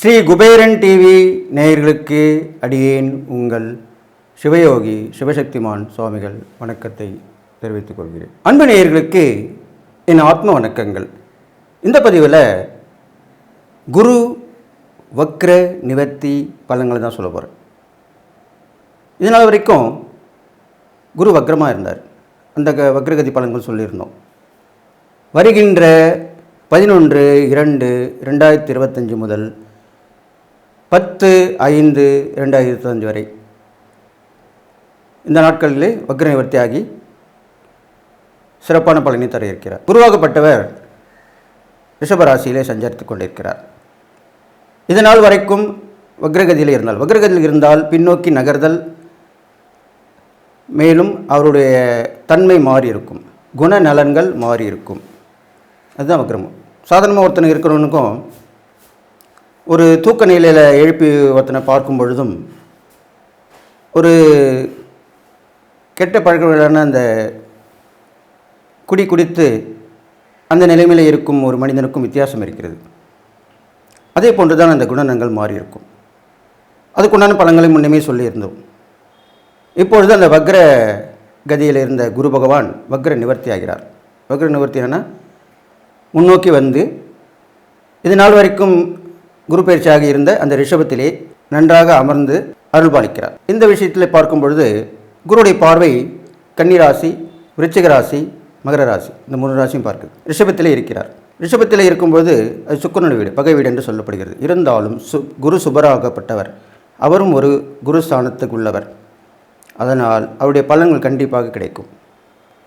Sri Kuberan TV நேயர்களுக்கு அடியேன் உங்கள் சிவயோகி சிவசக்திமான் சுவாமிகள் வணக்கத்தை தெரிவித்துக் கொள்கிறேன். அன்பு நேயர்களுக்கு என் ஆத்ம வணக்கங்கள். இந்த பதிவில் குரு வக்ர நிவர்த்தி பலன்களை தான் சொல்ல போகிறேன். இதனால் வரைக்கும் குரு வக்ரமாக இருந்தார். அந்த வக்ரகதி பலன்கள் சொல்லியிருந்தோம். வருகின்ற 11/2/2025 முதல் 10/5/2025 வரை இந்த நாட்களிலே வக்ர நிவர்த்தியாகி சிறப்பான பலனை தர இருக்கிறார். குருவாகப்பட்டவர் ரிஷபராசியிலே சஞ்சரித்து கொண்டிருக்கிறார். இதனால் வரைக்கும் வக்ரகதியில் இருந்தால் பின்னோக்கி நகர்தல், மேலும் அவருடைய தன்மை மாறி இருக்கும், குணநலன்கள் மாறி இருக்கும். அதுதான் வக்ரமம். சாதாரணமாக ஒருத்தனை இருக்கிறவனுக்கும் ஒரு தூக்க நிலையில் எழுப்பி ஒருத்தனை பார்க்கும் பொழுதும் ஒரு கெட்ட பழக்கங்களான அந்த குடித்து அந்த நிலைமையில் இருக்கும் ஒரு மனிதனுக்கும் வித்தியாசம் இருக்கிறது. அதே போன்று தான் அந்த குணநலங்கள் மாறி இருக்கும். அதுக்குண்டான பலன்களை முன்னமே சொல்லியிருந்தோம். இப்பொழுது அந்த வக்ர கதியில் இருந்த குரு பகவான் வக்ர நிவர்த்தி ஆகிறார். வக்ர நிவர்த்தி என்னன்னா முன்னோக்கி வந்து இது நாள் வரைக்கும் குரு பயிற்சியாக இருந்த அந்த ரிஷபத்திலே நன்றாக அமர்ந்து அருள்பாலிக்கிறார். இந்த விஷயத்தில் பார்க்கும் பொழுது குருவுடைய பார்வை கன்னிராசி, விருச்சிக ராசி, மகர ராசி, இந்த 3 ராசியும் பார்க்குது. ரிஷபத்திலே இருக்கிறார். ரிஷபத்திலே இருக்கும்போது அது சுக்கிரனுடைய வீடு, பகை வீடு என்று சொல்லப்படுகிறது. இருந்தாலும் குரு சுபராகப்பட்டவர், அவரும் ஒரு குரு ஸ்தானத்துக்கு உள்ளவர். அதனால் அவருடைய பலன்கள் கண்டிப்பாக கிடைக்கும்.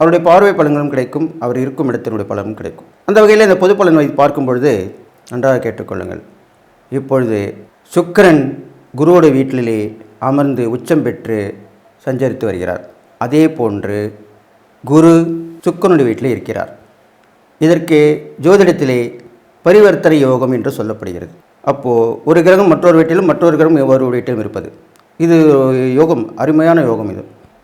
அவருடைய பார்வை பலன்களும் கிடைக்கும், அவர் இருக்கும் இடத்தினுடைய பலனும் கிடைக்கும். அந்த வகையில் இந்த பொது பலன் வைத்து பார்க்கும் பொழுது நன்றாக கேட்டுக்கொள்ளுங்கள். இப்பொழுது சுக்கிரன் குருவோட வீட்டிலே அமர்ந்து உச்சம் பெற்று சஞ்சரித்து வருகிறார். அதே போன்று குரு சுக்கிரனுடைய வீட்டிலே இருக்கிறார். இதற்கு ஜோதிடத்திலே பரிவர்த்தனை யோகம் என்று சொல்லப்படுகிறது. அப்போது ஒரு கிரகம் மற்றொரு வீட்டிலும் மற்றொரு கிரகம் ஒவ்வொரு வீட்டிலும் இருப்பது, இது யோகம், அருமையான யோகம் இது.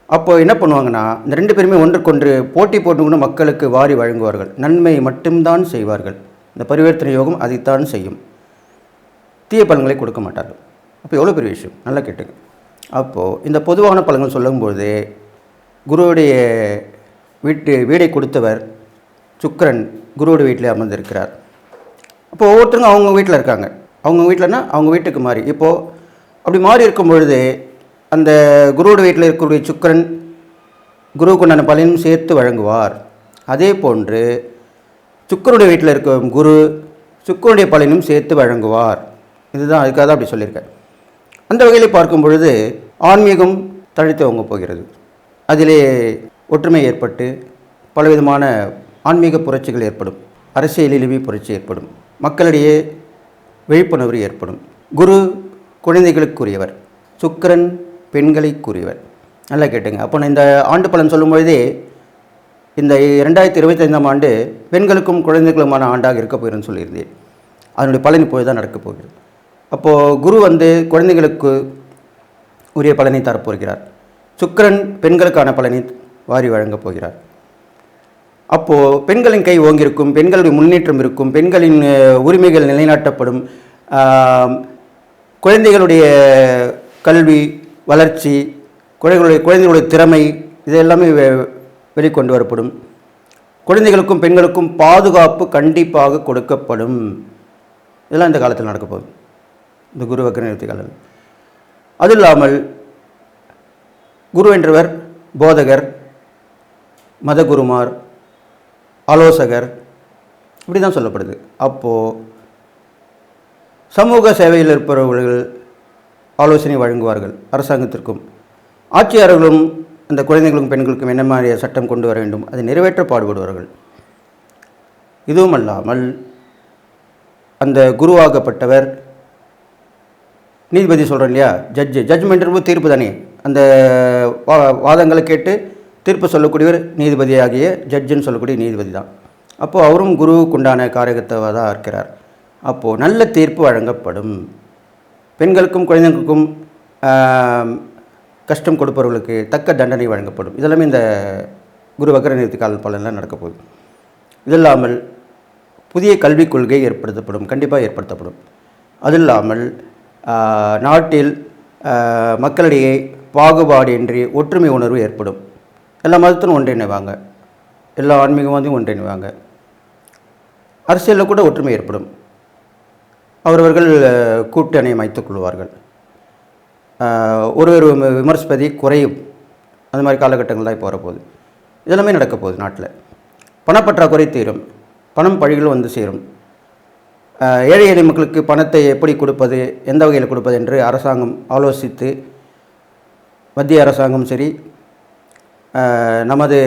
அப்போது என்ன பண்ணுவாங்கன்னா, இந்த 2 பேருமே ஒன்றுக்கொன்று போட்டி போட்டுக்கொண்டு மக்களுக்கு வாரி வழங்குவார்கள், நன்மை மட்டும்தான் செய்வார்கள். இந்த பரிவர்த்தனை யோகம் அதைத்தான் செய்யும், தீய பலன்களை கொடுக்க மாட்டார்கள். அப்போ எவ்வளோ பெரிய விஷயம், நல்லா கேட்டுங்க. அப்போது இந்த பொதுவான பலன்கள் சொல்லும்போது குருவுடைய வீடை கொடுத்தவர் சுக்கிரன் குருவோட வீட்டில் அமர்ந்திருக்கிறார். அப்போ ஒவ்வொருத்தருங்க அவங்க வீட்டில் இருக்காங்க. அவங்க வீட்டில்னா அவங்க வீட்டுக்கு மாறி, இப்போது அப்படி மாறி இருக்கும் பொழுது அந்த குருவோட வீட்டில் இருக்கக்கூடிய சுக்கிரன் குருவுக்கு உண்டான பலனும் சேர்த்து வழங்குவார். அதே போன்று சுக்கிரனுடைய வீட்டில் இருக்கும் குரு சுக்கிரனுடைய பலனும் சேர்த்து வழங்குவார். இதுதான், அதுக்காக தான் அப்படி சொல்லியிருக்கேன். அந்த வகையில் பார்க்கும் பொழுது ஆன்மீகம் தழைத்து வாங்க போகிறது. அதிலே ஒற்றுமை ஏற்பட்டு பலவிதமான ஆன்மீக புரட்சிகள் ஏற்படும், அரசியலிலுமே புரட்சி ஏற்படும், மக்களிடையே விழிப்புணர்வு ஏற்படும். குரு குழந்தைகளுக்குரியவர், சுக்கிரன் பெண்களுக்குரியவர். நல்லா கேட்டுங்க. அப்போ நான் இந்த ஆண்டு பலன் சொல்லும்பொழுதே இந்த 2025ஆம் ஆண்டு பெண்களுக்கும் குழந்தைகளுக்குமான ஆண்டாக இருக்க போகிறேன்னு சொல்லியிருந்தேன். அதனுடைய பலன் இப்போது தான் நடக்கப் போகிறது. அப்போது குரு குழந்தைகளுக்கு உரிய பலனை தரப்போகிறார். சுக்கிரன் பெண்களுக்கான பலனை வாரி வழங்கப் போகிறார். அப்போது பெண்களின் கை ஓங்கியிருக்கும், பெண்களுடைய முன்னேற்றம் இருக்கும், பெண்களின் உரிமைகள் நிலைநாட்டப்படும், குழந்தைகளுடைய கல்வி வளர்ச்சி, குழந்தைகளுடைய திறமை, இதெல்லாமே வெளிக்கொண்டு வரப்படும். குழந்தைகளுக்கும் பெண்களுக்கும் பாதுகாப்பு கண்டிப்பாக கொடுக்கப்படும். இதெல்லாம் இந்த காலத்தில் நடக்க போகுது, இந்த குரு வக்ர நிவர்த்தி காலம். அது இல்லாமல் குரு என்றவர் போதகர், மதகுருமார், ஆலோசகர், இப்படி தான் சொல்லப்படுது. அப்போது சமூக சேவையில் இருப்பவர்கள் ஆலோசனை வழங்குவார்கள். அரசாங்கத்திற்கும் ஆட்சியாளர்களும் அந்த குழந்தைகளுக்கும் பெண்களுக்கும் என்ன மாதிரியான சட்டம் கொண்டு வர வேண்டும், அதை நிறைவேற்ற பாடுபடுவார்கள். இதுவும் அல்லாமல் அந்த குருவாகப்பட்டவர் நீதிபதி சொல்கிறோம் இல்லையா, ஜட்ஜ்மெண்ட் தீர்ப்பு தானே, அந்த வாதங்களை கேட்டு தீர்ப்பு சொல்லக்கூடியவர் நீதிபதியாகிய ஜட்ஜுன்னு சொல்லக்கூடிய நீதிபதி தான். அப்போது அவரும் குருவுக்குண்டான காரகத்தவாக தான் இருக்கிறார். அப்போது நல்ல தீர்ப்பு வழங்கப்படும். பெண்களுக்கும் குழந்தைகளுக்கும் கஷ்டம் கொடுப்பவர்களுக்கு தக்க தண்டனை வழங்கப்படும். இதெல்லாமே இந்த குரு வக்ர நிவர்த்தி கால பலன்லாம் நடக்க போகுது. இது இல்லாமல் புதிய கல்விக் கொள்கை ஏற்படுத்தப்படும், கண்டிப்பாக ஏற்படுத்தப்படும். அது இல்லாமல் நாட்டில் மக்களிடையே பாகுபாடின்றி ஒற்றுமை உணர்வு ஏற்படும். எல்லா மதத்திலும் ஒன்றிணைவாங்க, எல்லா ஆன்மீகவாதியும் ஒன்றிணைவாங்க. அரசியலில் கூட ஒற்றுமை ஏற்படும். அவரவர்கள் கூட்டணி அமைத்துக் கொள்வார்கள். ஒரு விமர்சிப்பதை குறையும். அது மாதிரி காலகட்டங்கள் தான் இப்போ வரப்போகுது. இதெல்லாமே நடக்க போகுது. நாட்டில் பணப்பற்றாக்குறை தீரும், பணம் பழிகள் வந்து சேரும். ஏழை எளிய மக்களுக்கு பணத்தை எப்படி கொடுப்பது, எந்த வகையில் கொடுப்பது என்று அரசாங்கம் ஆலோசித்து, மத்திய அரசாங்கம் சரி, நமது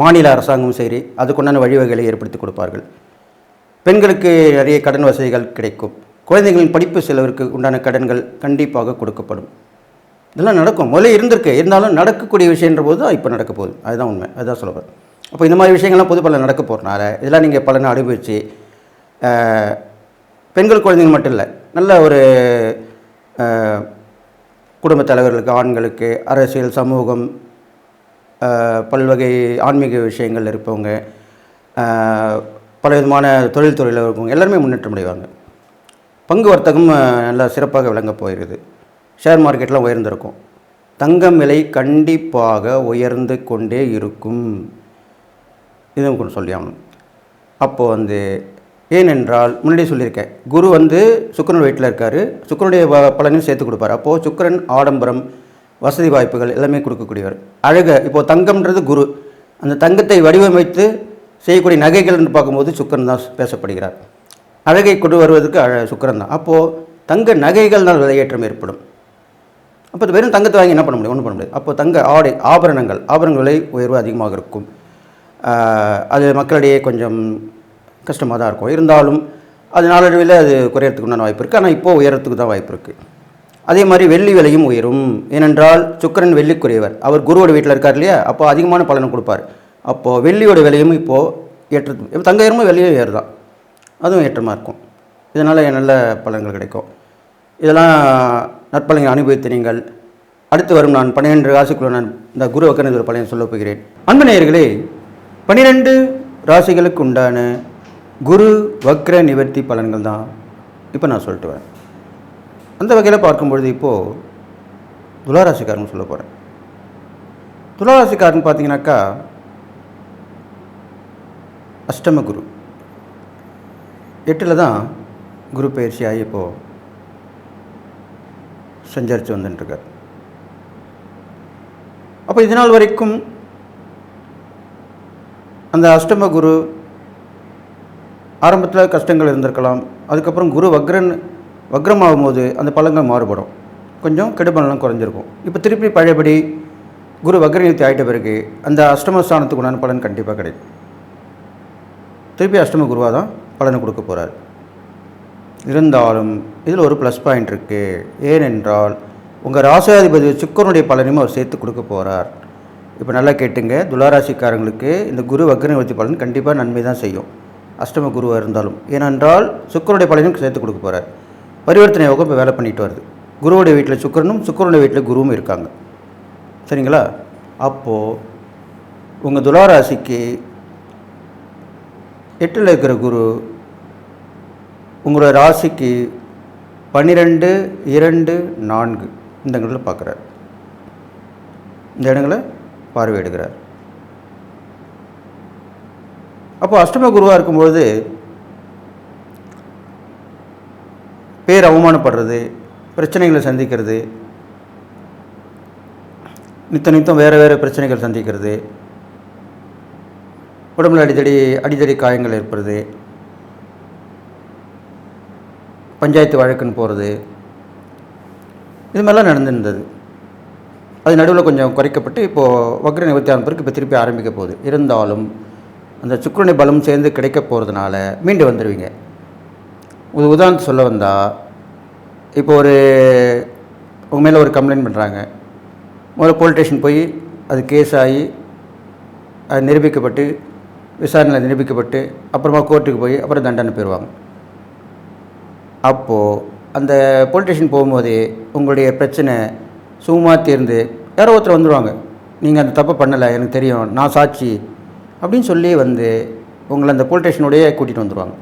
மாநில அரசாங்கம் சரி, அதுக்குண்டான வழிவகைகளை ஏற்படுத்தி கொடுப்பார்கள். பெண்களுக்கு நிறைய கடன் வசதிகள் கிடைக்கும். குழந்தைகளின் படிப்பு செலவிற்கு உண்டான கடன்கள் கண்டிப்பாக கொடுக்கப்படும். இதெல்லாம் நடக்கும். முதல்ல இருந்திருக்கு, இருந்தாலும் நடக்கக்கூடிய விஷயன்ற போது தான் இப்போ நடக்க போகுது. அதுதான் உண்மை, அதுதான் சொல்லுவேன். அப்போ இந்த மாதிரி விஷயங்கள்லாம் பொது பலன் நடக்க போகிறனால இதெல்லாம் நீங்கள் பலனை அனுபவித்து, பெண்கள் குழந்தைகள் மட்டும் இல்லை, நல்ல ஒரு குடும்பத் தலைவர்களுக்கு, ஆண்களுக்கு, அரசியல், சமூகம், பல்வகை ஆன்மீக விஷயங்கள் இருப்பவங்க, பல விதமான தொழில்துறையில் இருக்கவங்க எல்லாருமே முன்னேற்றம் அடைவாங்க. பங்கு வர்த்தகம் நல்லா சிறப்பாக விளங்க போயிருக்குது. ஷேர் மார்க்கெட்லாம் உயர்ந்திருக்கும். தங்கம் விலை கண்டிப்பாக உயர்ந்து கொண்டே இருக்கும். இதுவும் கொஞ்சம் சொல்லி ஆகணும். அப்போது ஏனென்றால் முன்னாடியே சொல்லியிருக்கேன், குரு சுக்கிரன் வீட்டில் இருக்கார். சுக்கிரனுடைய பலனையும் சேர்த்து கொடுப்பார். அப்போது சுக்கிரன் ஆடம்பரம், வசதி வாய்ப்புகள் எல்லாமே கொடுக்கக்கூடியவர். இப்போது தங்கம்ன்றது குரு. அந்த தங்கத்தை வடிவமைத்து செய்யக்கூடிய நகைகள்னு பார்க்கும்போது சுக்கிரன் தான் பேசப்படுகிறார். அழகை கொண்டு வருவதற்கு சுக்கிரன் தான். அப்போது தங்க நகைகள்னால் விலையேற்றம் ஏற்படும். அப்போ வெறும் தங்கத்தை வாங்கி என்ன பண்ண முடியும்? ஒன்றும் பண்ண முடியாது. அப்போது தங்க ஆடை, ஆபரணங்கள் விலை உயர்வு அதிகமாக இருக்கும். அது மக்களிடையே கொஞ்சம் கஷ்டமாக தான் இருக்கும். இருந்தாலும் அது நாளடைவில் அது குறையறதுக்கு உண்டான வாய்ப்பு இருக்குது. ஆனால் இப்போது உயரத்துக்கு தான் வாய்ப்பு இருக்குது. அதே மாதிரி வெள்ளி விலையும் உயரும். ஏனென்றால் சுக்கிரன் வெள்ளிக்குரியவர். அவர் குருவோட வீட்டில் இருக்கார் இல்லையா? அப்போ அதிகமான பலனை கொடுப்பார். அப்போது வெள்ளியோட விலையும் இப்போது ஏற்றத்து, இப்போ தங்க ஏறுமோ வெள்ளியும் ஏறுதான், அதுவும் ஏற்றமாக இருக்கும். இதனால் நல்ல பலன்கள் கிடைக்கும். இதெல்லாம் நற்பலன்களை அனுபவித்து நீங்கள் அடுத்து வரும் நான் 12 ராசிக்குள்ள நான் இந்த குரு வக்ர ஒரு பலனை சொல்ல போகிறேன். அன்பு நேயர்களே, 12 ராசிகளுக்கு உண்டான குரு வக்ர நிவர்த்தி பலன்கள் தான் இப்போ நான் சொல்லிட்டு வரேன். அந்த வகையில் பார்க்கும்பொழுது இப்போது துளாராசிக்காரங்க சொல்ல போகிறேன். துளாராசிக்காரன் பார்த்தீங்கன்னாக்கா அஷ்டம குரு 8ல் தான் குரு பயிற்சி ஆகி இப்போது சஞ்சரித்து வந்துட்டுருக்கார். அப்போ இதனால் வரைக்கும் அந்த அஷ்டம குரு ஆரம்பத்தில் கஷ்டங்கள் இருந்திருக்கலாம். அதுக்கப்புறம் குரு வக்ரமாகும் போது அந்த பலன்கள் மாறுபடும். கொஞ்சம் கெடுபலெலாம் குறைஞ்சிருக்கும். இப்போ திருப்பி பழையபடி குரு வக்ர நிவர்த்தி ஆகிட்ட பிறகு அந்த அஷ்டமஸ்தானத்துக்கு உண்டான பலன் கண்டிப்பாக கிடைக்கும். திருப்பி அஷ்டம குருவாக தான் பலனை கொடுக்க போகிறார். இருந்தாலும் இதில் ஒரு ப்ளஸ் பாயிண்ட் இருக்குது. ஏனென்றால் உங்கள் ராசியாதிபதி சுக்கிரனுடைய பலனையும் அவர் சேர்த்து கொடுக்க போகிறார். இப்போ நல்லா கேட்டுங்க, துளாராசிக்காரங்களுக்கு இந்த குரு வக்ர நிவர்த்தி பலன் கண்டிப்பாக நன்மை தான் செய்யும், அஷ்டம குருவாக இருந்தாலும். ஏனென்றால் சுக்கிரனுடைய பலனையும் சேர்த்து கொடுக்க போகிறார். பரிவர்த்தனை யோகம் இப்போ வேலை பண்ணிட்டு வருது. குருவுடைய வீட்டில் சுக்கிரனும், சுக்கிரனுடைய வீட்டில் குருவும் இருக்காங்க. சரிங்களா? அப்போது உங்கள் துளாராசிக்கு 8ல் இருக்கிற குரு உங்களோட ராசிக்கு 12, 2, 4 இந்த இடங்களில் பார்க்குறார். இந்த இடங்களை பார்வையிடுகிறார். அப்போ அஷ்டம குருவாக இருக்கும்பொழுது பேர் அவமானப்படுறது, பிரச்சனைகளை சந்திக்கிறது, நித்தம் வேறு பிரச்சனைகள் சந்திக்கிறது, உடம்புல அடிக்கடி காயங்கள் ஏற்படுறது, பஞ்சாயத்து வழக்குன்னு போகிறது, இது மாதிரிலாம் நடந்துருந்தது. அது நடுவில் கொஞ்சம் குறைக்கப்பட்டு இப்போது வக்ர நிவர்த்தி ஆன பிறகு இப்போ திருப்பி ஆரம்பிக்க போகுது. இருந்தாலும் அந்த சுக்கிரனுடைய பலம் சேர்ந்து கிடைக்க போகிறதுனால மீண்டு வந்துடுவீங்க. உதாரணத்து சொல்ல வந்தால், இப்போ உங்கள் மேலே ஒரு கம்ப்ளைண்ட் பண்ணுறாங்க. முதல்ல போலீஸ் ஸ்டேஷன் போய் அது கேஸ் ஆகி அது நிரூபிக்கப்பட்டு, விசாரணையில் நிரூபிக்கப்பட்டு, அப்புறமா கோர்ட்டுக்கு போய் அப்புறம் தண்டனை பெறுவாங்க. அப்போது அந்த போலீஸ் ஸ்டேஷன் போகும்போதே உங்களுடைய பிரச்சனை சும்மா தீர்ந்து யாரோ ஒருத்தர் வந்துடுவாங்க. நீங்கள் அந்த தப்பை பண்ணலை, எனக்கு தெரியும், நான் சாட்சி அப்படின்னு சொல்லி வந்து உங்களை அந்த போலீஸ் ஸ்டேஷனோடையே கூட்டிகிட்டு வந்துடுவாங்க.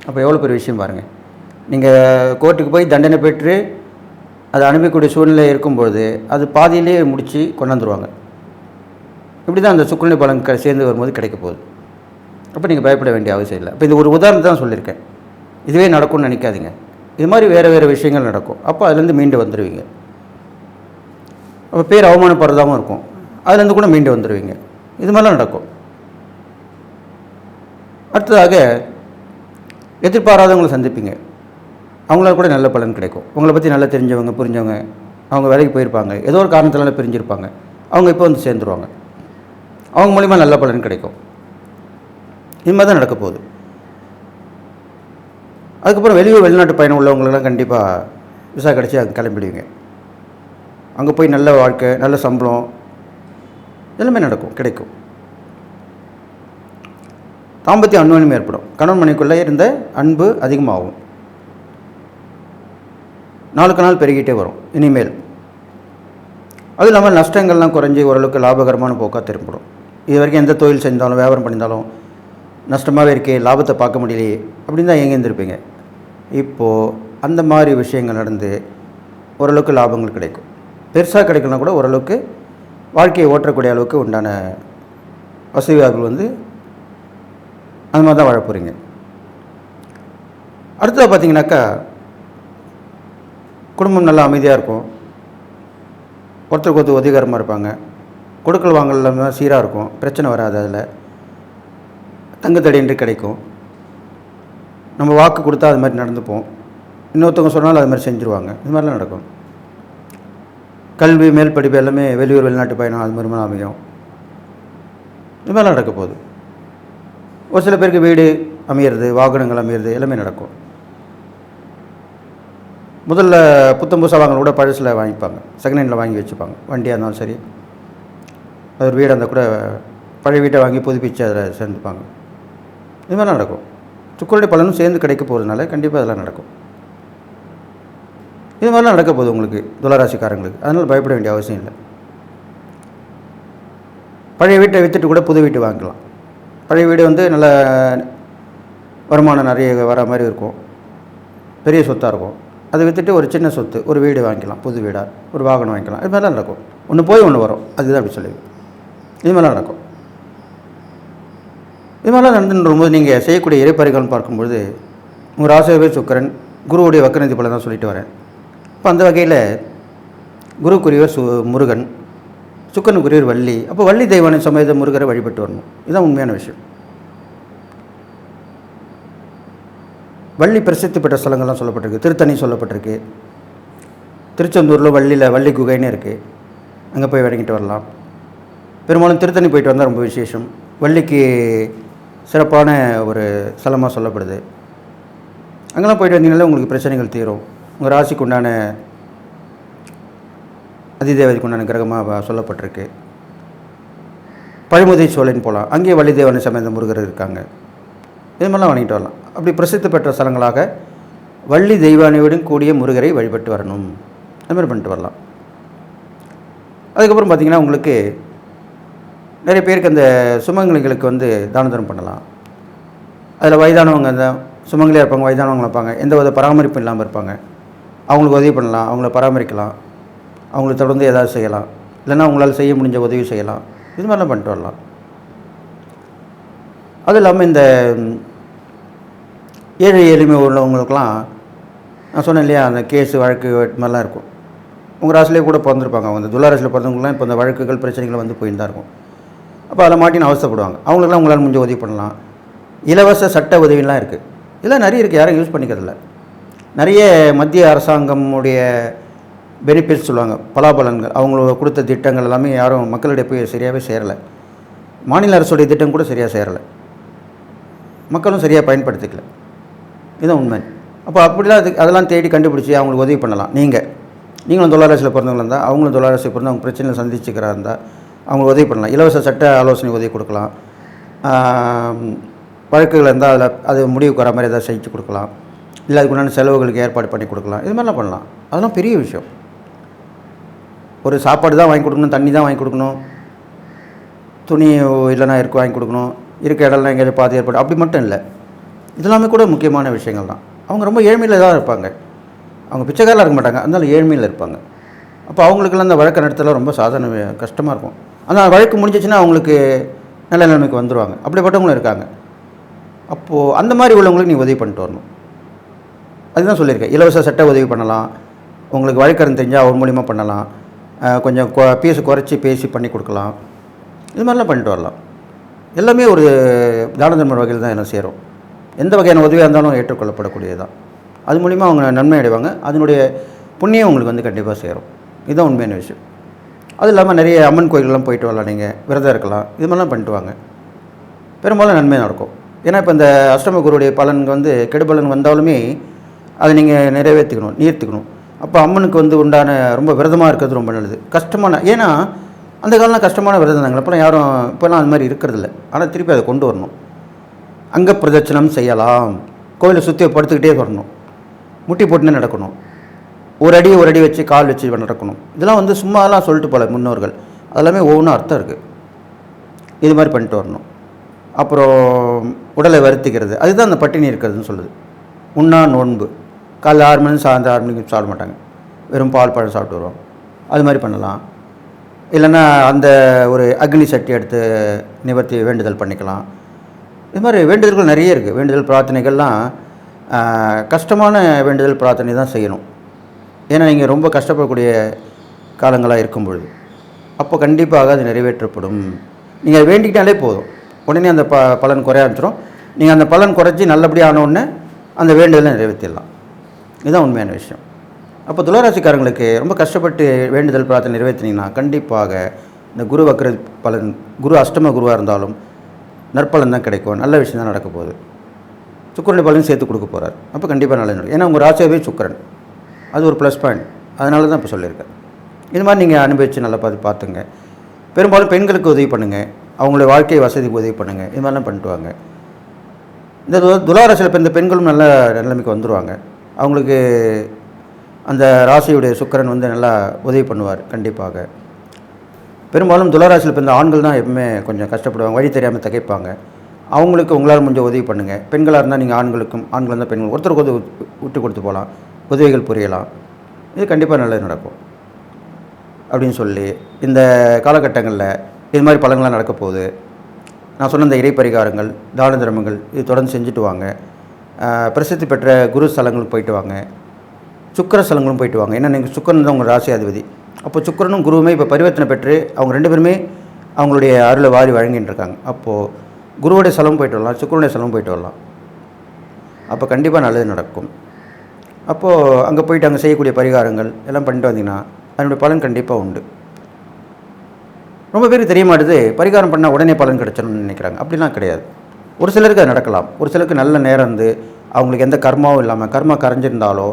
அப்போ எவ்வளோ பெரிய விஷயம் பாருங்கள். நீங்கள் கோர்ட்டுக்கு போய் தண்டனை பெற்று அதை அனுப்பக்கூடிய சூழ்நிலை இருக்கும்பொழுது அது பாதியிலே முடித்து கொண்டாந்துருவாங்க. இப்படி தான் அந்த சுக்குநிலை பலன் சேர்ந்து வரும்போது கிடைக்க போகுது. அப்போ நீங்கள் பயப்பட வேண்டிய அவசியம் இல்லை. இப்போ இது ஒரு உதாரணத்தை தான் சொல்லியிருக்கேன். இதுவே நடக்கும்னு நினைக்காதீங்க. இது மாதிரி வேறு விஷயங்கள் நடக்கும். அப்போ அதுலேருந்து மீண்டு வந்துடுவீங்க. அப்போ பேர் அவமானப்படுறதாகவும் இருக்கும், அதுலேருந்து கூட மீண்டு வந்துடுவீங்க. இது மாதிரிலாம் நடக்கும். அடுத்ததாக எதிர்பாராதவங்களை சந்திப்பீங்க. அவங்களால கூட நல்ல பலன் கிடைக்கும். உங்களை பற்றி நல்லா தெரிஞ்சவங்க, புரிஞ்சவங்க, அவங்க வேலைக்கு போயிருப்பாங்க, ஏதோ ஒரு காரணத்தினால பிரிஞ்சிருப்பாங்க, அவங்க இப்போ வந்து சேர்ந்துருவாங்க. அவங்க மூலிமா நல்ல பலன் கிடைக்கும். இது மாதிரி தான் நடக்க போகுது. அதுக்கப்புறம் வெளிநாட்டு பயணம் உள்ளவங்களெல்லாம் கண்டிப்பாக விசா கிடச்சி அங்கே கிளம்பிடுவீங்க. அங்கே போய் நல்ல வாழ்க்கை, நல்ல சம்பளம் எல்லாமே நடக்கும், கிடைக்கும். தாம்பத்திய அன்வயம் ஏற்படும். கணவன் மனைவிக்குள்ளே இருந்த அன்பு அதிகமாகும். நாளுக்கு நாள் பெருகிட்டே வரும் இனிமேல். அதுவும் இல்லாமல் நஷ்டங்கள்லாம் குறைஞ்சி ஓரளவுக்கு லாபகரமான போக்காக திரும்பிடும். இது வரைக்கும் எந்த தொழில் செஞ்சாலும் வியாபாரம் பண்ணியிருந்தாலும் நஷ்டமாகவே இருக்கே, லாபத்தை பார்க்க முடியலையே அப்படின்னு தான் ஏங்கியிருந்திருப்பீங்க. இப்போது அந்த மாதிரி விஷயங்கள் நடந்து ஓரளவுக்கு லாபங்கள் கிடைக்கும். பெருசாக கிடைக்கலனா கூட ஓரளவுக்கு வாழ்க்கையை ஓட்டக்கூடிய அளவுக்கு உண்டான வசதி வாய்ப்புகள் வந்து அந்த மாதிரி தான் வாழ போகிறீங்க. அடுத்ததாக பார்த்தீங்கன்னாக்கா குடும்பம் நல்லா அமைதியாக இருக்கும். ஒருத்தருக்கு ஒருத்தர் உதவிகரமாக இருப்பாங்க. கொடுக்கல் வாங்கல் எல்லாமே சீராக இருக்கும், பிரச்சனை வராது. அதில் தங்குத்தடையின்றி கிடைக்கும். நம்ம வாக்கு கொடுத்தா அது மாதிரி நடந்துப்போம். இன்னொருத்தவங்க சொன்னாலும் அது மாதிரி செஞ்சுருவாங்க. இது மாதிரிலாம் நடக்கும். கல்வி, மேல் படிப்பு எல்லாமே வெளியூர் வெளிநாட்டு பயணம் அது மாதிரி அமையும். இது மாதிரிலாம் நடக்க போகுது. ஒரு சில பேருக்கு வீடு அமையிறது, வாகனங்கள் அமையிறது எல்லாமே நடக்கும். முதல்ல புத்தம் புதுசாக வாங்கின கூட பழசில் வாங்கிப்பாங்க, செகண்ட் ஹேண்டில் வாங்கி வச்சுப்பாங்க. வண்டியாக இருந்தாலும் சரி, அது ஒரு வீடாக இருந்தால் கூட பழைய வீட்டை வாங்கி புதுப்பிச்சு அதில் சேர்ந்துப்பாங்க. இது மாதிரிலாம் நடக்கும். சுக்கரனுடைய பலனும் சேர்ந்து கிடைக்க போகிறதுனால கண்டிப்பாக அதெல்லாம் நடக்கும். இது மாதிரிலாம் நடக்க போகுது உங்களுக்கு துளாராசிக்காரங்களுக்கு. அதனால் பயப்பட வேண்டிய அவசியம் இல்லை. பழைய வீட்டை விற்றுட்டு கூட புது வீட்டு வாங்கிக்கலாம். பழைய வீடு வந்து நல்ல வருமானம் நிறைய வர மாதிரி இருக்கும், பெரிய சொத்தாக இருக்கும். அதை விற்றுட்டு ஒரு சின்ன சொத்து, ஒரு வீடு வாங்கிக்கலாம், புது வீடாக ஒரு வாகனம் வாங்கிக்கலாம். இது மாதிரிலாம் நடக்கும். ஒன்று போய் ஒன்று வரும், அதுதான் அப்படி சொல்லி இது மாதிரிலாம் நடக்கும். இது மாதிரிலாம் நடந்துன்றபோது நீங்கள் செய்யக்கூடிய இறைப்பறிகள்னு பார்க்கும்பொழுது உங்கள் ராசியாவே சுக்கிரன், குருவுடைய வக்கரநிதி பலன் தான் சொல்லிட்டு வரேன். இப்போ அந்த வகையில் குருக்குரியவர் முருகன், சுக்கரனுக்குரியவர் வள்ளி. அப்போ வள்ளி தெய்வானை சமேத முருகரை வழிபட்டு வரணும். இதுதான் உண்மையான விஷயம். வள்ளி பிரசித்தி பெற்ற ஸ்தலங்கள்லாம் சொல்லப்பட்டிருக்கு. திருத்தணி சொல்லப்பட்டிருக்கு. திருச்செந்தூரில் வள்ளியில் வள்ளி குகைன்னு இருக்குது, அங்கே போய் வணங்கிட்டு வரலாம். பெரும்பாலும் திருத்தணி போயிட்டு வந்தால் ரொம்ப விசேஷம். வள்ளிக்கு சிறப்பான ஒரு ஸ்தலமாக சொல்லப்படுது. அங்கெல்லாம் போயிட்டு வந்தீங்கனாலே உங்களுக்கு பிரச்சனைகள் தீரும். உங்கள் ராசிக்கு உண்டான அதிதேவதைக்கு உண்டான கிரகமாக சொல்லப்பட்டிருக்கு. பழுமுதை சோழன் போகலாம், அங்கேயே வள்ளி தேவனை சமேத முருகர் இருக்காங்க. இது மாதிரிலாம் வணங்கிட்டு வரலாம். அப்படி பிரசித்தி பெற்ற ஸ்தலங்களாக வள்ளி தெய்வானையுடன் கூடிய முருகரை வழிபட்டு வரணும். அது மாதிரி பண்ணிட்டு வரலாம். அதுக்கப்புறம் பார்த்திங்கன்னா உங்களுக்கு நிறைய பேருக்கு அந்த சுமங்கலிகளுக்கு வந்து தான தர்மம் பண்ணலாம். அதில் வயதானவங்க அந்த சுமங்கலியாக இருப்பாங்க, வயதானவங்க இருப்பாங்க, எந்த வித பராமரிப்பும் இல்லாமல் இருப்பாங்க. அவங்களுக்கு உதவி பண்ணலாம், அவங்கள பராமரிக்கலாம், அவங்களுக்கு தொடர்ந்து ஏதாவது செய்யலாம், இல்லைன்னா அவங்களால் செய்ய முடிஞ்ச உதவி செய்யலாம். இது மாதிரிலாம் பண்ணிட்டு வரலாம். அதுவும் இல்லாமல் இந்த ஏழை எளிமை உள்ளவங்களுக்கெல்லாம் நான் சொன்னேன் இல்லையா, அந்த கேஸு வழக்கு மாதிரிலாம் இருக்கும். உங்கள் ராசிலே கூட பிறந்திருப்பாங்க. அவங்க துளாராசியில் பிறந்தவங்களாம் இப்போ இந்த வழக்குகள் பிரச்சனைகள் வந்து போயின்னு தான் இருக்கும். அப்போ அதில் மாட்டின்னு அவசரப்படுவாங்க. அவங்களுக்குலாம் உங்களால் முடிஞ்ச உதவி பண்ணலாம். இலவச சட்ட உதவிலாம் இருக்குது. இதெல்லாம் நிறைய இருக்குது, யாரும் யூஸ் பண்ணிக்கிறதில்ல. நிறைய மத்திய அரசாங்கமுடைய பெனிஃபிட்ஸ் சொல்லுவாங்க, பலாபலன்கள், அவங்கள கொடுத்த திட்டங்கள் எல்லாமே யாரும் மக்களிடையே போய் சரியாகவே சேரலை. மாநில அரசுடைய திட்டம் கூட சரியாக சேரலை, மக்களும் சரியாக பயன்படுத்திக்கல. இதுதான் உண்மை. அப்போ அப்படிலாம் அதெல்லாம் தேடி கண்டுபிடிச்சி அவங்களுக்கு உதவி பண்ணலாம். நீங்களும் துளாராசியில் பிறந்தவங்களா இருந்தால், அவங்களும் துளாராசியில் பிறந்து அவங்க பிரச்சனையில் சந்திச்சுக்கிறா இருந்தால் அவங்களுக்கு உதவி பண்ணலாம். இலவச சட்ட ஆலோசனை உதவி கொடுக்கலாம். வழக்குகள் இருந்தால் அதில் அது முடிவுக்கு வர மாதிரி ஏதாவது செஞ்சு கொடுக்கலாம், இல்லை அதுக்குண்டான செலவுகளுக்கு ஏற்பாடு பண்ணி கொடுக்கலாம். இது மாதிரிலாம் பண்ணலாம். அதெல்லாம் பெரிய விஷயம். ஒரு சாப்பாடு தான் வாங்கி கொடுக்கணும், தண்ணி தான் வாங்கி கொடுக்கணும், துணி இல்லைனா இருக்கு வாங்கி கொடுக்கணும், இருக்க இடம்லாம் எங்கேயாவது பாதி ஏற்படும், அப்படி மட்டும் இல்லை. இதெல்லாமே கூட முக்கியமான விஷயங்கள் தான். அவங்க ரொம்ப ஏழ்மையில் தான் இருப்பாங்க, அவங்க பிச்சைக்காரலாம் இருக்க மாட்டாங்க, அதனால ஏழ்மையில் இருப்பாங்க. அப்போ அவங்களுக்கெல்லாம் அந்த வழக்கு நடத்தலாம் ரொம்ப சாதாரண கஷ்டமாக இருக்கும். ஆனால் வழக்கு முடிஞ்சிச்சுன்னா அவங்களுக்கு நல்ல நிலைமைக்கு வந்துடுவாங்க. அப்படிப்பட்டவங்களும் இருக்காங்க. அப்போது அந்த மாதிரி உள்ளவங்களுக்கு நீ உதவி பண்ணிட்டு வரணும். அதுதான் சொல்லியிருக்கேன். இலவச சட்ட உதவி பண்ணலாம், உங்களுக்கு வழக்கறிஞர் தெரிஞ்சால் அவர் மூலிமா பண்ணலாம், கொஞ்சம் ஃபீஸு குறைச்சி பேசி பண்ணி கொடுக்கலாம், இது மாதிரிலாம் பண்ணிட்டு வரலாம். எல்லாமே ஒரு தான தர்ம வகையில் தான் என்ன சேரும். எந்த வகையான உதவியாக இருந்தாலும் ஏற்றுக்கொள்ளப்படக்கூடியது தான். அது மூலிமா அவங்க நன்மை அடைவாங்க, அதனுடைய புண்ணியம் உங்களுக்கு வந்து கண்டிப்பாக சேரும். இதுதான் உண்மையான விஷயம். அது இல்லாமல் நிறைய அம்மன் கோயிலெலாம் போயிட்டு வரலாம், நீங்கள் விரதம் இருக்கலாம், இது மாதிரிலாம் பண்ணிட்டு வாங்க, பெரும்பாலும் நன்மை நடக்கும். ஏன்னா இப்போ இந்த அஷ்டம குருவுடைய பலன் வந்து கெடுபலன் வந்தாலுமே அதை நீங்கள் நிறைவேற்றிக்கணும், நீர்த்துக்கணும். அப்போ அம்மனுக்கு வந்து உண்டான ரொம்ப விரதமாக இருக்கிறது ரொம்ப நல்லது. கஷ்டமான, ஏன்னா அந்த காலம்லாம் கஷ்டமான விரதம் தாங்க. இப்போலாம் யாரும் இப்போலாம் அது மாதிரி இருக்கிறதில்ல. ஆனால் திருப்பி அதை கொண்டு வரணும். அங்க பிரதட்சணம் செய்யலாம், கோயிலை சுற்றி படுத்துக்கிட்டே வரணும், முட்டி போட்டுன்னு நடக்கணும், ஒரு அடி வச்சு கால் வச்சு நடக்கணும். இதெல்லாம் வந்து சும்மாலாம் சொல்லிட்டு போல முன்னோர்கள், அதெல்லாமே ஒவ்வொன்றும் அர்த்தம் இருக்குது. இது மாதிரி பண்ணிட்டு வரணும். அப்புறம் உடலை வருத்திக்கிறது, அதுதான் அந்த பட்டினி இருக்கிறதுன்னு சொல்லுது. உண்ணா நோன்பு, காலைல 6 மணி சாயந்தரம் 6 மணிக்கு சாப்பிட மாட்டாங்க, வெறும் பால் பழம் சாப்பிட்டு வருவாங்க. அது மாதிரி பண்ணலாம். இல்லைன்னா அந்த ஒரு அக்னி சட்டி எடுத்து நிவர்த்தி வேண்டுதல் பண்ணிக்கலாம். இது மாதிரி வேண்டுதல்கள் நிறைய இருக்குது. வேண்டுதல் பிரார்த்தனைகள்லாம் கஷ்டமான வேண்டுதல் பிரார்த்தனை தான் செய்யணும். ஏன்னா நீங்கள் ரொம்ப கஷ்டப்படக்கூடிய காலங்களாக இருக்கும் பொழுது அப்போ கண்டிப்பாக அது நிறைவேற்றப்படும். நீங்கள் அதை வேண்டிக்கிட்டாலே போதும், உடனே அந்த பலன் குறைய ஆரம்பிச்சிடும். நீங்கள் அந்த பலன் குறைச்சி நல்லபடியாக ஆனவுடனே அந்த வேண்டுதலை நிறைவேற்றிடலாம். இதுதான் உண்மையான விஷயம். அப்போ துளாராசிக்காரங்களுக்கு ரொம்ப கஷ்டப்பட்டு வேண்டுதல் பிரார்த்தனை நிறைவேற்றினீங்கன்னா கண்டிப்பாக இந்த குரு வக்ர பலன், குரு அஷ்டம குருவாக இருந்தாலும் நற்பலன் தான் கிடைக்கும், நல்ல விஷயம் தான் நடக்க போகுது. சுக்கிரனுடைய பலன் சேர்த்து கொடுக்க போகிறார். அப்போ கண்டிப்பாக நல்லது நடக்கும். ஏன்னா உங்கள் ராசியாகவே சுக்கிரன், அது ஒரு ப்ளஸ் பாயிண்ட். அதனால தான் இப்போ சொல்லியிருக்கேன். இது மாதிரி நீங்கள் அனுபவித்து நல்லா பார்த்துங்க. பெரும்பாலும் பெண்களுக்கு உதவி பண்ணுங்கள், அவங்களுடைய வாழ்க்கை வசதிக்கு உதவி பண்ணுங்கள், இது மாதிரிலாம் பண்ணிட்டு வாங்க. இந்த துளாராசியில் பிறந்த பெண்களும் நல்ல நிலைமைக்கு வந்துடுவாங்க. அவங்களுக்கு அந்த ராசியுடைய சுக்கிரன் வந்து நல்லா உதவி பண்ணுவார் கண்டிப்பாக. பெரும்பாலும் துளாராசியில் பிறந்த ஆண்கள் தான் எப்பவுமே கொஞ்சம் கஷ்டப்படுவாங்க, வழி தெரியாமல் திகைப்பாங்க. அவங்களுக்கு உங்களால் முடிஞ்ச உதவி பண்ணுங்கள். பெண்களாக இருந்தால் நீங்கள் ஆண்களுக்கும், ஆண்கள் இருந்தால் பெண்கள் ஒருத்தருக்கு உதவி விட்டு கொடுத்து போகலாம், உதவிகள் புரியலாம். இது கண்டிப்பாக நல்லது நடக்கும் அப்படின்னு சொல்லி இந்த காலகட்டங்களில் இது மாதிரி பலன்கள்லாம் நடக்க போகுது. நான் சொன்ன இந்த இறை பரிகாரங்கள், தான தர்மங்கள் இது தொடர்ந்து செஞ்சுட்டு வாங்க. பிரசித்தி பெற்ற குரு ஸ்தலங்களுக்கு போயிட்டு வாங்க, சுக்கிர ஸ்தலங்களும் போயிட்டு வாங்க. ஏன்னா நீங்கள் சுக்கிரன் தான் உங்கள் ராசியாதிபதி. அப்போ சுக்கிரனும் குருவுமே இப்போ பரிவர்த்தனை பெற்று அவங்க 2 பேருமே அவங்களுடைய அருளை வாரி வழங்கிட்டு இருக்காங்க. அப்போது குருவுடைய ஸ்தலம் போயிட்டு வரலாம், சுக்கிரனுடைய ஸ்தலம் போயிட்டு வரலாம். அப்போ கண்டிப்பாக நல்லது நடக்கும். அப்போது அங்கே போயிட்டு அங்கே செய்யக்கூடிய பரிகாரங்கள் எல்லாம் பண்ணிட்டு வந்தீங்கன்னா அதனுடைய பலன் கண்டிப்பாக உண்டு. ரொம்ப பேருக்கு தெரிய மாட்டுது, பரிகாரம் பண்ணால் உடனே பலன் கிடைச்சிடணும்னு நினைக்கிறாங்க. அப்படிலாம் கிடையாது. ஒரு சிலருக்கு அது நடக்கலாம், ஒரு சிலருக்கு நல்ல நேரம் இருந்து அவங்களுக்கு எந்த கர்மாவும் இல்லாமல், கர்மா கரைஞ்சிருந்தாலோ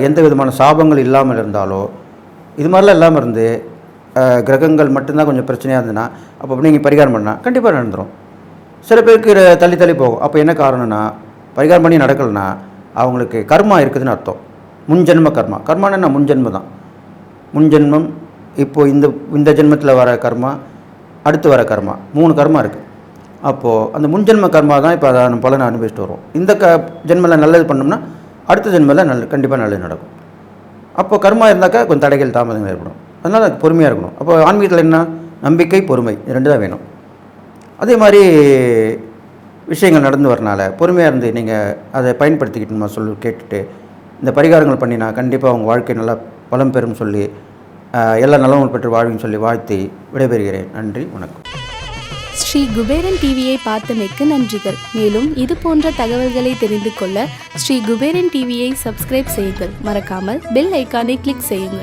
எந்த விதமான சாபங்கள் இல்லாமல் இருந்தாலோ, இது மாதிரிலாம் இல்லாமல் இருந்து கிரகங்கள் மட்டும்தான் கொஞ்சம் பிரச்சனையாக இருந்ததுன்னா அப்போ நீங்கள் பரிகாரம் பண்ணால் கண்டிப்பாக நடந்துடும். சில பேருக்கு தள்ளி போகும். அப்போ என்ன காரணம்னா, பரிகாரம் பண்ணி நடக்கலைன்னா அவங்களுக்கு கர்மா இருக்குதுன்னு அர்த்தம். முன்ஜென்ம கர்மா, கர்மானா முன்ஜென்மம் தான். முன்ஜென்மம், இப்போது இந்த ஜென்மத்தில் வர கர்மா, அடுத்து வர கர்மா, 3 கர்மா இருக்குது. அப்போது அந்த முன்ஜென்ம கர்மா தான் இப்போ அதை பலனை அனுபவிச்சுட்டு வரும். இந்த ஜென்மத்தில் நல்லது பண்ணோம்னா அடுத்த ஜென்மத்தில் கண்டிப்பாக நல்லது நடக்கும். அப்போது கர்மா இருந்தாக்கா கொஞ்சம் தடைகள் தாமதங்கள் ஏற்படும். அதனால் அதுக்கு பொறுமையாக இருக்கணும். அப்போ ஆன்மீகத்தில் என்ன, நம்பிக்கை பொறுமை, 2 தான் வேணும். அதே மாதிரி விஷயங்கள் நடந்து வரனால பொறுமையாக இருந்து நீங்கள் அதை பயன்படுத்திக்கிட்டு கேட்டுட்டு இந்த பரிகாரங்கள் பண்ணினா கண்டிப்பாக அவங்க வாழ்க்கை நல்லா பலம் பெறும் சொல்லி எல்லா நலமும் பெற்று வாழ்வின்னு சொல்லி வாழ்த்தி விடைபெறுகிறேன். நன்றி, வணக்கம். ஸ்ரீ குபேரன் டிவியை பார்த்தமைக்கு நன்றிகள். மேலும் இது போன்ற தகவல்களை தெரிந்து கொள்ள ஸ்ரீ குபேரன் டிவியை சப்ஸ்கிரைப் செய்யுங்கள். மறக்காமல் பெல் ஐக்கானை கிளிக் செய்யுங்கள்.